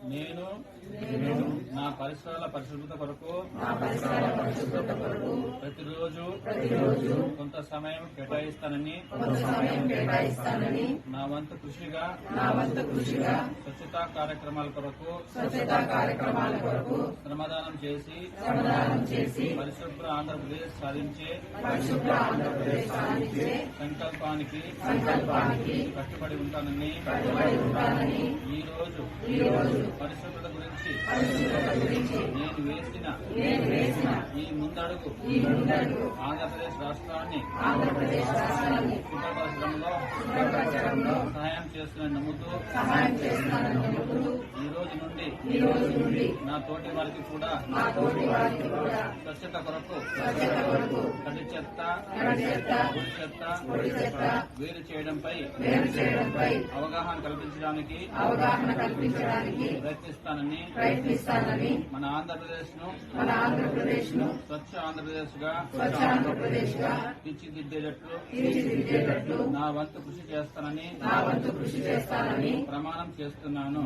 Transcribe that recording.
నేను నా పరిసరాల పరిశుభ్రత కొరకు ప్రతిరోజు కొంత సమయం కేటాయిస్తానని నా వంతు కృషిగా స్వచ్ఛతా కార్యక్రమాల కొరకు శ్రమదానం చేసి పరిశుభ్ర ఆంధ్రప్రదేశ్ సాధించే సంకల్పానికి కట్టుబడి ఉంటానని ఈ రోజు పరిశుభ్రత గురించి నేను వేసిన ఈ ముందడుగు ఆంధ్రప్రదేశ్ రాష్ట్రాన్ని శుభ్రపరచడంలో సహాయం చేస్తున్న నమ్ముతూ ఈ రోజు నుండి నా తోటి వారికి కూడా స్వచ్ఛత కొరకు తడి చెత్త పొడి చెత్త వేరు చేయడంపై అవగాహన కల్పించడానికి ప్రయత్నిస్తానని మన ఆంధ్రప్రదేశ్ ను స్వచ్ఛ ఆంధ్రప్రదేశ్ గా తీర్చిదిద్దేటట్లు నా వంతు కృషి చేస్తానని ప్రమాణం చేస్తున్నాను.